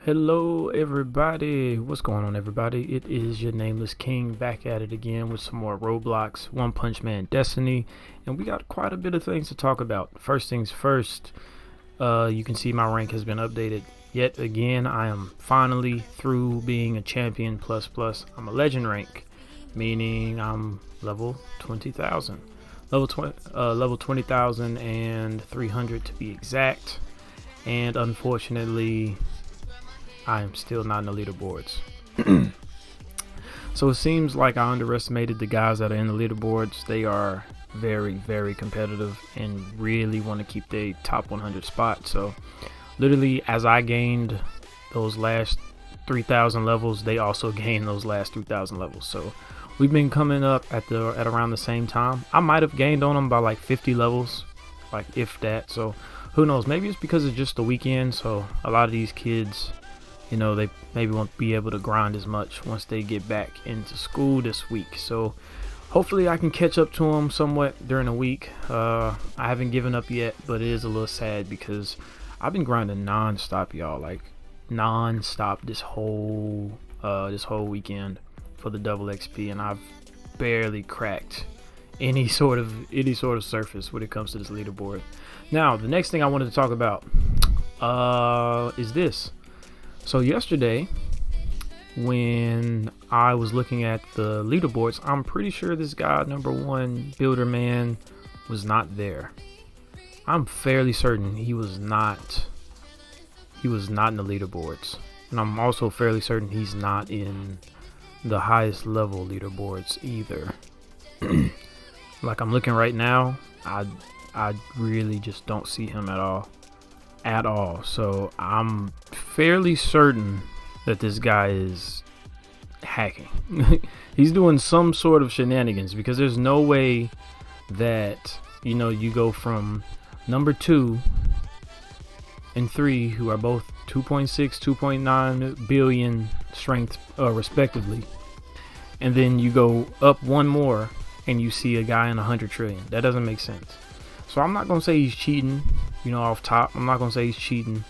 Hello everybody, what's going on everybody? It is your nameless king back at it again with some more Roblox One Punch Man Destiny, and we got quite a bit of things to talk about. First things first, you can see my rank has been updated yet again. I am finally through being a champion plus plus. I'm a legend rank, meaning I'm level 20,000. Level 20,300 to be exact, and unfortunately I am still not in the leaderboards. So it seems like I underestimated the guys that are in the leaderboards. They are very, very competitive and really want to keep the top 100 spot. So literally, as I gained those last 3,000 levels, they also gained those last 3,000 levels. So we've been coming up at around the same time. I might have gained on them by like 50 levels, like if that. So who knows? Maybe it's because it's just the weekend. So a lot of these kids, they maybe won't be able to grind as much once they get back into school this week. So hopefully I can catch up to them somewhat during the week. I haven't given up yet, but it is a little sad because I've been grinding non-stop, y'all, like non-stop this whole weekend for the double XP, and I've barely cracked any sort of surface when it comes to this leaderboard. Now, the next thing I wanted to talk about is this. So yesterday, when I was looking at the leaderboards, I'm pretty sure this guy, number one, Builder Man, was not there. I'm fairly certain he was not in the leaderboards. And I'm also fairly certain he's not in the highest level leaderboards either. Like, I'm looking right now, I really just don't see him at all. So I'm fairly certain that this guy is hacking. He's doing some sort of shenanigans, because there's no way that you go from number 2 and 3, who are both 2.6 2.9 billion strength respectively, and then you go up one more and you see a guy in 100 trillion. That doesn't make sense. So I'm not gonna say he's cheating, off top. I'm not gonna say he's cheating,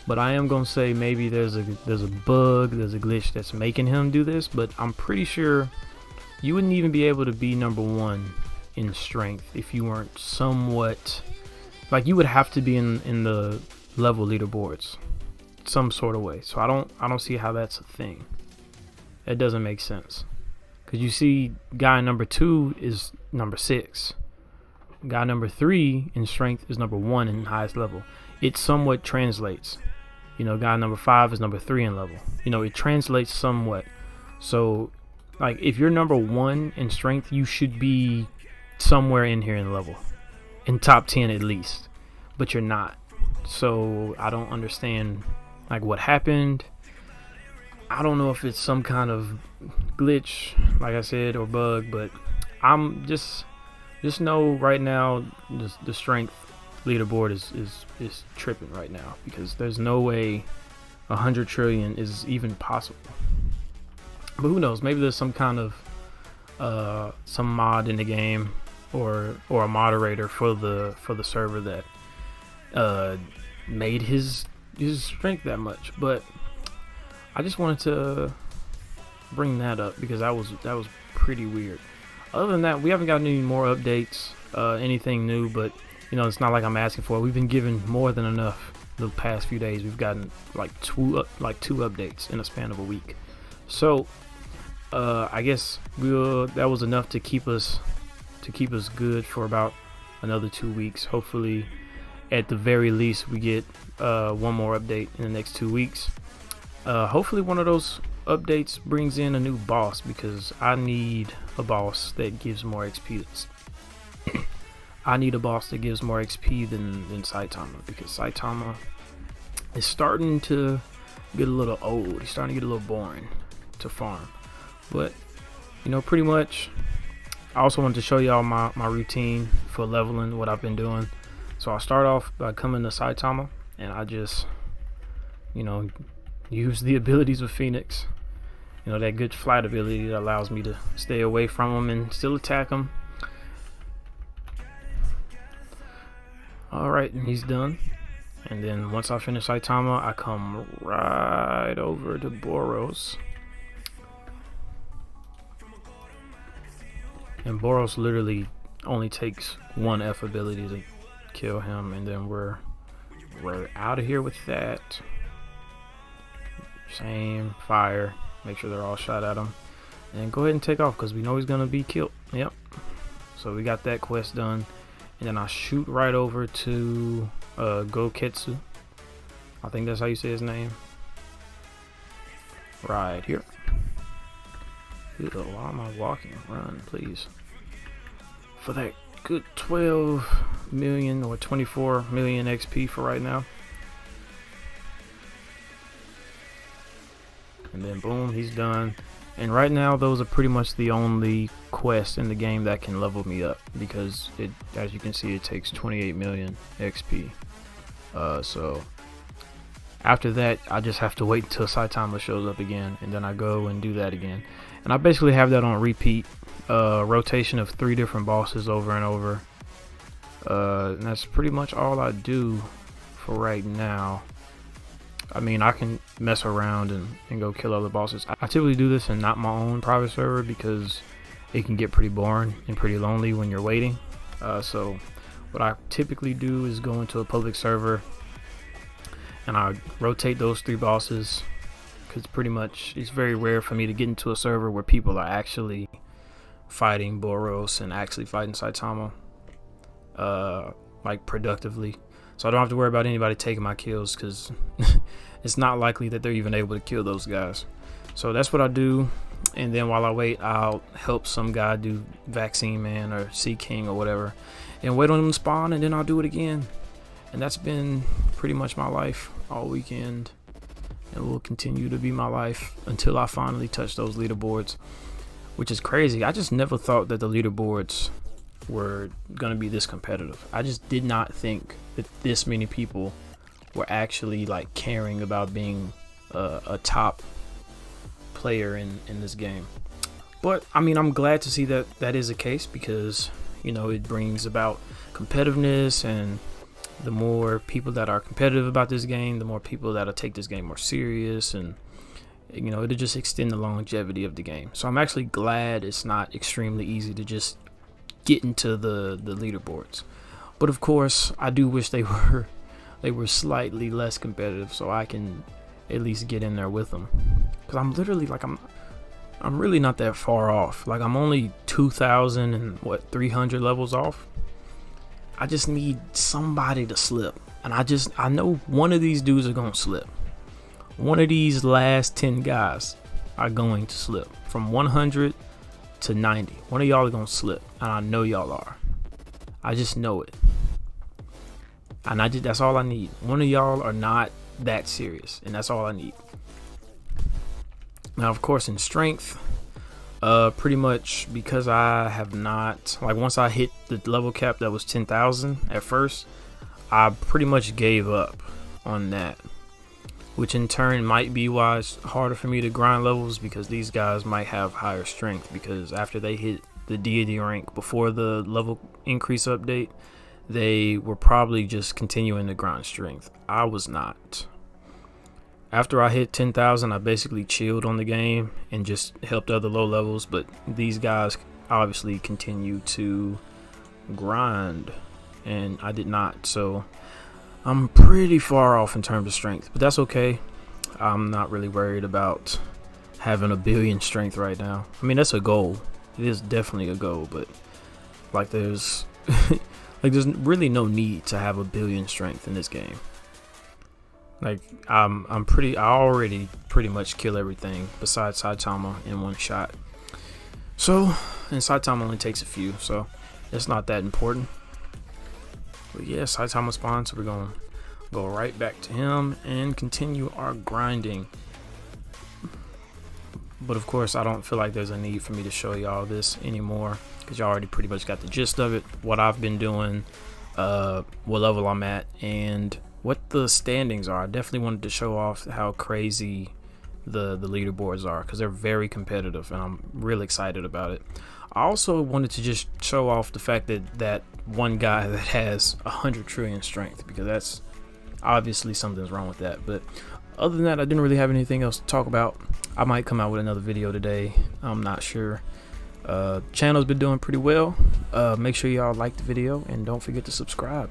but I am gonna say maybe there's a bug, there's a glitch that's making him do this. But I'm pretty sure you wouldn't even be able to be number 1 in strength if you weren't somewhat, like, you would have to be in the level leaderboards some sort of way. So I don't see how that's a thing. That doesn't make sense, because you see guy number 2 is number 6. Guy number 3 in strength is number 1 in highest level. It somewhat translates. Guy number 5 is number 3 in level. It translates somewhat. So, like, if you're number 1 in strength, you should be somewhere in here in level, in top 10 at least. But you're not. So I don't understand, like, what happened. I don't know if it's some kind of glitch, like I said, or bug, but I'm just know right now the strength leaderboard is tripping right now, because there's no way 100 trillion is even possible. But who knows? Maybe there's some kind of some mod in the game, or a moderator for the server that made his strength that much. But I just wanted to bring that up because that was pretty weird. Other than that, we haven't gotten any more updates, anything new, but it's not like I'm asking for it. We've been given more than enough the past few days. We've gotten like two updates in a span of a week. So I guess that was enough to keep us good for about another 2 weeks. Hopefully, at the very least, we get one more update in the next 2 weeks. Hopefully one of those updates brings in a new boss, because I need a boss that gives more XP. I need a boss that gives more XP than Saitama, because Saitama is starting to get a little old. He's starting to get a little boring to farm. But pretty much, I also wanted to show y'all my routine for leveling, what I've been doing. So I'll start off by coming to Saitama, and I just use the abilities of Phoenix. That good flight ability that allows me to stay away from him and still attack him. Alright, and he's done. And then once I finish Saitama, I come right over to Boros. And Boros literally only takes one F ability to kill him, and then we're out of here with that. Same fire. Make sure they're all shot at him. And go ahead and take off because we know he's gonna be killed. Yep. So we got that quest done. And then I shoot right over to Goketsu. I think that's how you say his name. Right here. Ew, why am I walking? Run, please. For that good 12 million or 24 million XP for right now. And then boom, he's done. And right now those are pretty much the only quests in the game that can level me up, because it, as you can see, it takes 28 million XP. So after that I just have to wait until Saitama shows up again, and then I go and do that again. And I basically have that on repeat, rotation of 3 different bosses over and over. And that's pretty much all I do for right now. I mean, I can mess around and go kill other bosses. I typically do this in not my own private server because it can get pretty boring and pretty lonely when you're waiting. So what I typically do is go into a public server and I rotate those 3 bosses, because pretty much it's very rare for me to get into a server where people are actually fighting Boros and actually fighting Saitama like productively. So I don't have to worry about anybody taking my kills, because it's not likely that they're even able to kill those guys. So that's what I do. And then while I wait, I'll help some guy do Vaccine Man or Sea King or whatever, and wait on them to spawn, and then I'll do it again. And that's been pretty much my life all weekend, and will continue to be my life until I finally touch those leaderboards, which is crazy. I just never thought that the leaderboards were gonna be this competitive. I just did not think that this many people were actually like caring about being a top player in this game. But I mean, I'm glad to see that that is the case, because you know, it brings about competitiveness, and the more people that are competitive about this game, the more people that'll take this game more serious, and you know, it'll just extend the longevity of the game. So I'm actually glad it's not extremely easy to just get into the leaderboards. But of course, I do wish they were slightly less competitive, so I can at least get in there with them. Because I'm literally like, I'm really not that far off. Like, I'm only 2,000 and what, 300 levels off. I just need somebody to slip, and I know one of these dudes are gonna slip. One of these last 10 guys are going to slip from 100 to 90. One of y'all are gonna slip, and I know y'all are. I just know it, and that's all I need. One of y'all are not that serious, and that's all I need. Now, of course, in strength, pretty much because I have not, like, once I hit the level cap that was 10,000 at first, I pretty much gave up on that, which in turn might be why it's harder for me to grind levels, because these guys might have higher strength, because after they hit the deity rank before the level increase update, they were probably just continuing to grind strength. I was not. After I hit 10,000, I basically chilled on the game and just helped other low levels, but these guys obviously continue to grind, and I did not. So I'm pretty far off in terms of strength, but that's okay. I'm not really worried about having a billion strength right now. I mean, that's a goal. It is definitely a goal, but like there's like there's really no need to have a billion strength in this game. Like I already pretty much kill everything besides Saitama in one shot. So, and Saitama only takes a few, so it's not that important. But yeah, Saitama spawns, so we're gonna go right back to him and continue our grinding. But of course, I don't feel like there's a need for me to show y'all this anymore, because y'all already pretty much got the gist of it, what I've been doing, what level I'm at, and what the standings are. I definitely wanted to show off how crazy the leaderboards are, because they're very competitive, and I'm really excited about it. I also wanted to just show off the fact that one guy that has 100 trillion strength, because obviously something's wrong with that. But other than that, I didn't really have anything else to talk about. I might come out with another video today, I'm not sure. Channel's been doing pretty well. Make sure y'all like the video and don't forget to subscribe.